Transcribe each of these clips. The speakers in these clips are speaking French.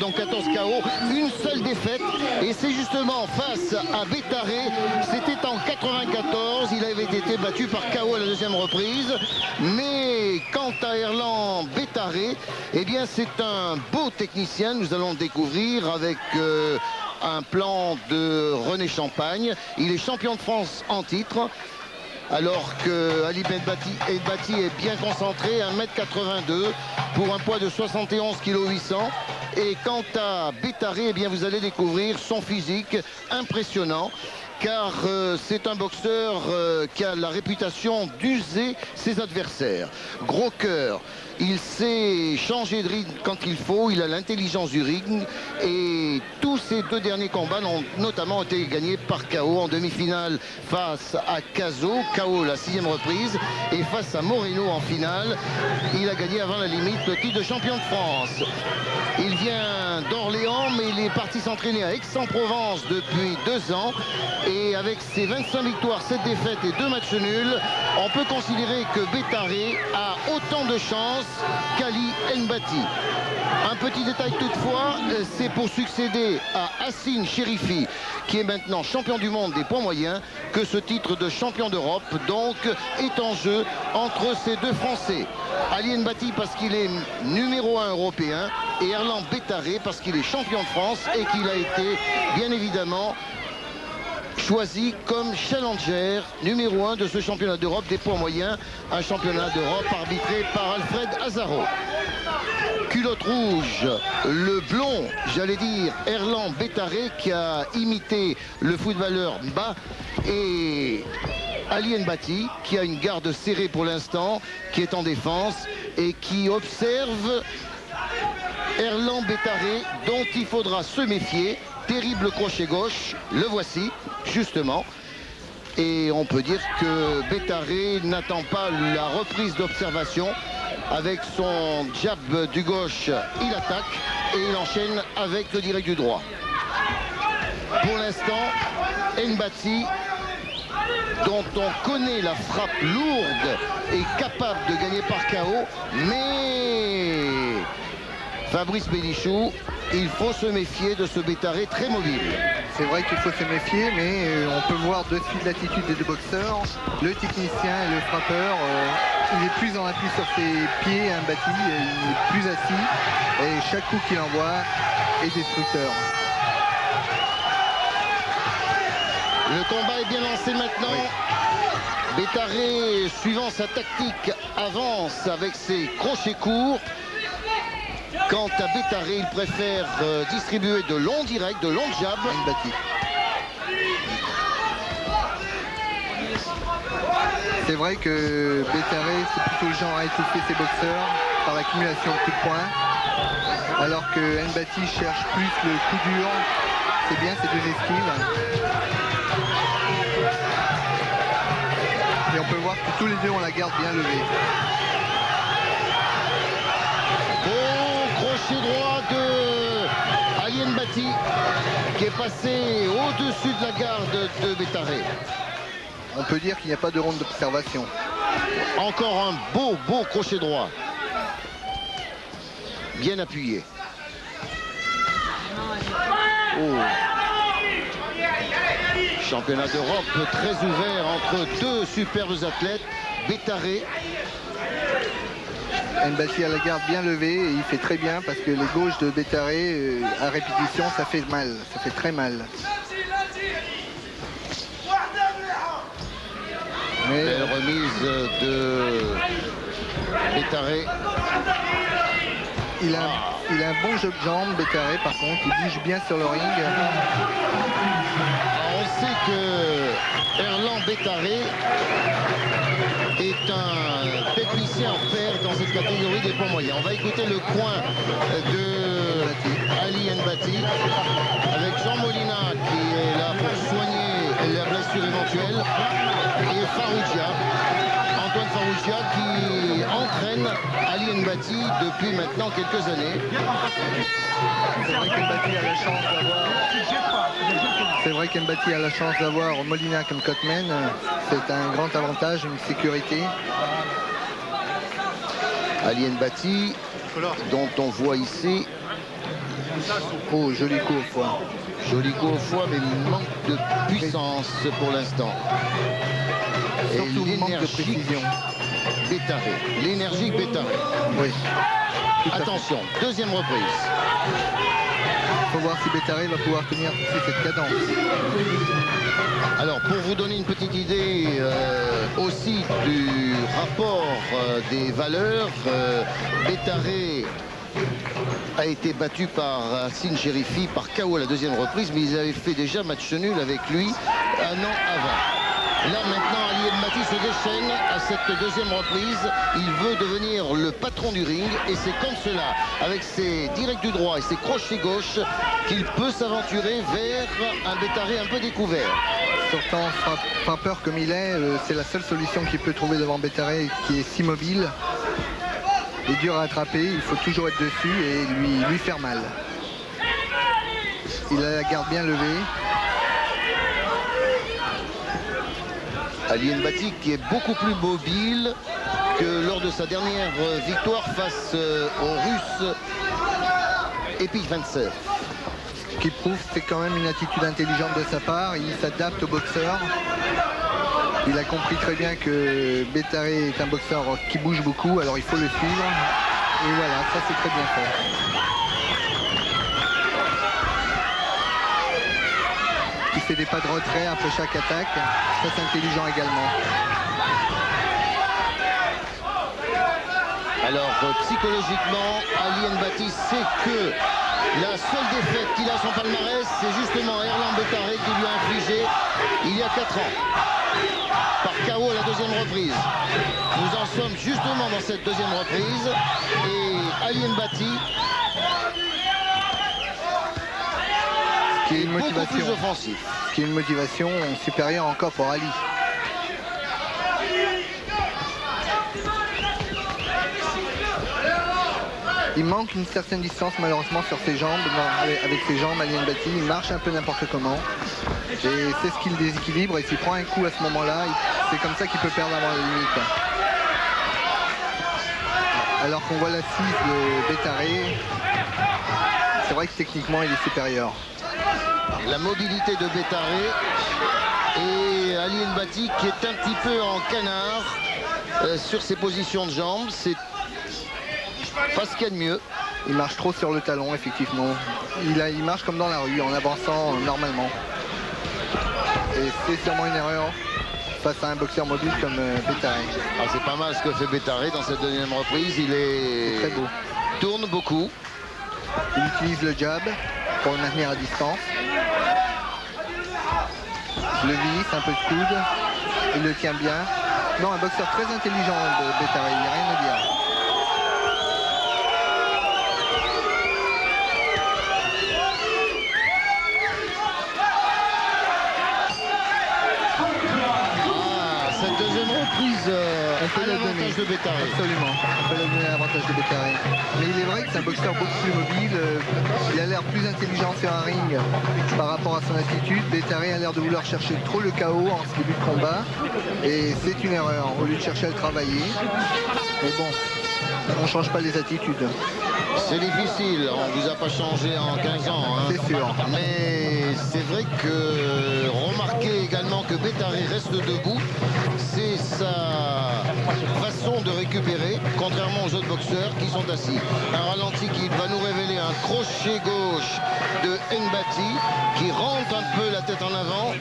Donc 14 KO, une seule défaite, et c'est justement face à Bétaré. C'était en 94, il avait été battu par KO à la deuxième reprise. Mais quant à Erland Bétaré, eh bien c'est un beau technicien, nous allons le découvrir avec un plan de René Champagne. Il est champion de France en titre, alors que Ali Benbati est bien concentré, 1m82 pour un poids de 71 kg 800. Et quant à Bétaré, eh bien vous allez découvrir son physique impressionnant, car c'est un boxeur qui a la réputation d'user ses adversaires. Gros cœur, il sait changer de rythme quand il faut, il a l'intelligence du ring, et tous ces deux derniers combats ont notamment été gagnés par KO en demi-finale face à Cazo, KO la 6e reprise, et face à Moreno en finale. Il a gagné avant la limite le titre de champion de France. Il vient d'Orléans, mais il est parti s'entraîner à Aix-en-Provence depuis 2 ans. Et avec ses 25 victoires, 7 défaites et 2 matchs nuls, on peut considérer que Bétaré a autant de chances qu'Ali Benbati. Un petit détail toutefois, c'est pour succéder à Hassine Chérifi, qui est maintenant champion du monde des poids moyens, que ce titre de champion d'Europe donc est en jeu entre ces deux Français. Ali Benbati parce qu'il est numéro 1 européen, et Erland Bétaré parce qu'il est champion de France et qu'il a été bien évidemment choisi comme challenger numéro 1 de ce championnat d'Europe des poids moyens, un championnat d'Europe arbitré par Alfred Azaro. Culotte rouge, le blond, j'allais dire, Erland Bétaré, qui a imité le footballeur Mba, et Ali Benbati, qui a une garde serrée pour l'instant, qui est en défense et qui observe Erland Bétaré, dont il faudra se méfier. Terrible crochet gauche, le voici justement, et on peut dire que Bétaré n'attend pas la reprise d'observation. Avec son jab du gauche, il attaque et il enchaîne avec le direct du droit. Pour l'instant, Benbati, dont on connaît la frappe lourde, est capable de gagner par KO, mais Fabrice Bénichou, il faut se méfier de ce Bétaré très mobile. C'est vrai qu'il faut se méfier, mais on peut voir de suite l'attitude des deux boxeurs. Le technicien et le frappeur, il est plus en appui sur ses pieds, Benbati, il est plus assis, et chaque coup qu'il envoie est destructeur. Le combat est bien lancé maintenant. Oui. Bétaré, suivant sa tactique, avance avec ses crochets courts. Quant à Bétaré, il préfère distribuer de longs directs, de longs jabs. Benbati. C'est vrai que Bétaré, c'est plutôt le genre à étouffer ses boxeurs par l'accumulation de coups de poing, alors que Benbati cherche plus le coup dur. C'est bien ces deux esquives. Et on peut voir que tous les deux ont la garde bien levée. Crochet droit de Ali Benbati, qui est passé au-dessus de la garde de Bétaré. On peut dire qu'il n'y a pas de ronde d'observation. Encore un beau crochet droit. Bien appuyé. Oh. Championnat d'Europe très ouvert entre deux superbes athlètes. Bétaré. Benbati a la garde bien levée et il fait très bien parce que les gauches de Bétaré à répétition, ça fait mal, ça fait très mal. Mais belle remise de Bétaré. Il a un bon jeu de jambes, Bétaré, par contre, il bouge bien sur le ring. On sait que Erland Bétaré est un technicien en fer dans cette catégorie des poids moyens. On va écouter le coin de Ali Benbati avec Jean Molina qui est là pour soigner la blessure éventuelle, et Farougia, Antoine Farougia, qui entraîne Ali Benbati depuis maintenant quelques années. C'est vrai qu'Benbati a la chance d'avoir... C'est vrai qu'Benbati a la chance d'avoir Molina comme cutman. C'est un grand avantage, une sécurité. Ali Benbati, dont on voit ici Oh, joli coup au foie. Joli coup au foie, mais manque de puissance pour l'instant. Surtout manque de précision. Bétaré. L'énergique Bétaré. Oui. Attention, deuxième reprise. Il faut voir si Bétaré va pouvoir tenir cette cadence. Alors, pour vous donner une petite idée aussi du rapport des valeurs, Bétaré a été battu par Hassan Chérifi par KO à la deuxième reprise, mais ils avaient fait déjà match nul avec lui un an avant. Là maintenant, Ali Mbati se déchaîne à cette deuxième reprise. Il veut devenir le patron du ring et c'est comme cela, avec ses directs du droit et ses crochets gauche, qu'il peut s'aventurer vers un Bétaré un peu découvert. Pourtant, frappeur comme il est, c'est la seule solution qu'il peut trouver devant Bétaré, qui est si mobile. Il est dur à attraper, il faut toujours être dessus et lui faire mal. Il a la garde bien levée. Ali Mbati qui est beaucoup plus mobile que lors de sa dernière victoire face aux Russes Epicvenser. Ce qui prouve c'est quand même une attitude intelligente de sa part. Il s'adapte au boxeur. Il a compris très bien que Bétaré est un boxeur qui bouge beaucoup, alors il faut le suivre. Et voilà, ça c'est très bien fait. Il fait des pas de retrait après chaque attaque. Ça c'est intelligent également. Alors psychologiquement, Ali Mbati sait que la seule défaite qu'il a à son palmarès, c'est justement Erlan Bétaré qui lui a infligé il y a 4 ans. Par KO à la deuxième reprise. Nous en sommes justement dans cette deuxième reprise. Et Ali Mbati qui est une beaucoup motivation plus offensif. Qui est une motivation supérieure encore pour Ali. Il manque une certaine distance malheureusement sur ses jambes, avec ses jambes, Ali Mbati. Il marche un peu n'importe comment. Et c'est ce qui le déséquilibre. Et s'il prend un coup à ce moment-là, c'est comme ça qu'il peut perdre avant la limite. Alors qu'on voit l'assise de Bétaré, c'est vrai que techniquement il est supérieur. La mobilité de Bétaré et Ali Mbati qui est un petit peu en canard sur ses positions de jambes. C'est pas ce qu'il y a de mieux. Il marche trop sur le talon, effectivement. Il marche comme dans la rue, en avançant normalement. Et c'est sûrement une erreur face à un boxeur mobile comme Bétaré. Ah, c'est pas mal ce que fait Bétaré dans cette deuxième reprise. Il est très beau. Tourne beaucoup. Il utilise le jab pour le maintenir à distance. Le vis, un peu de coude. Il le tient bien. Non, un boxeur très intelligent de Bétaré, il n'y a rien à dire. On peut l'avantage de Bétaré. Absolument, on peut donner l'avantage de Bétaré. Mais il est vrai que c'est un boxeur beaucoup plus mobile. Il a l'air plus intelligent sur un ring par rapport à son attitude. Bétaré a l'air de vouloir chercher trop le KO en ce début de combat. Et c'est une erreur, au lieu de chercher à le travailler. Mais bon, on ne change pas les attitudes. C'est difficile, on ne vous a pas changé en 15 ans. Hein. C'est sûr. Mais c'est vrai que remarquez également que Bétaré reste debout. C'est sa façon de récupérer, contrairement aux autres boxeurs qui sont assis. Un ralenti qui va nous révéler un crochet gauche de Mbati qui rentre un peu la tête en avant,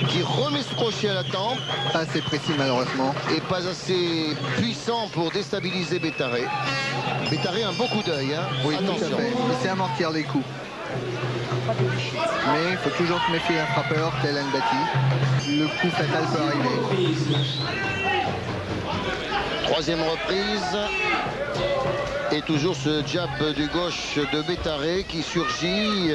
qui remet ce crochet à la tempe. Pas assez précis malheureusement. Et pas assez puissant pour déstabiliser Bétaré. Bétaré a un beau coup d'œil, hein. Oui, attention. Il sait amortir les coups. Mais il faut toujours se méfier d'un frappeur tel Mbati. Le coup fatal peut arriver. Troisième reprise. Et toujours ce jab du gauche de Bétaré qui surgit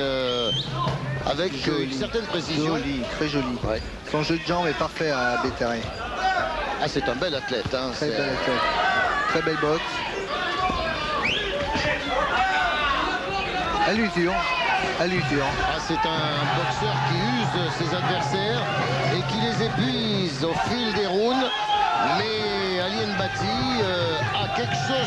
avec une certaine précision. Joli, très joli. Ouais. Son jeu de jambes est parfait à Bétaré. Ah, c'est un bel athlète. Hein, très bel athlète. Très belle boxe. À l'usure. À l'usure. Ah, c'est un boxeur qui use ses adversaires et qui les épuise au fil des rounds. Mais Ali Mbati a quelque chose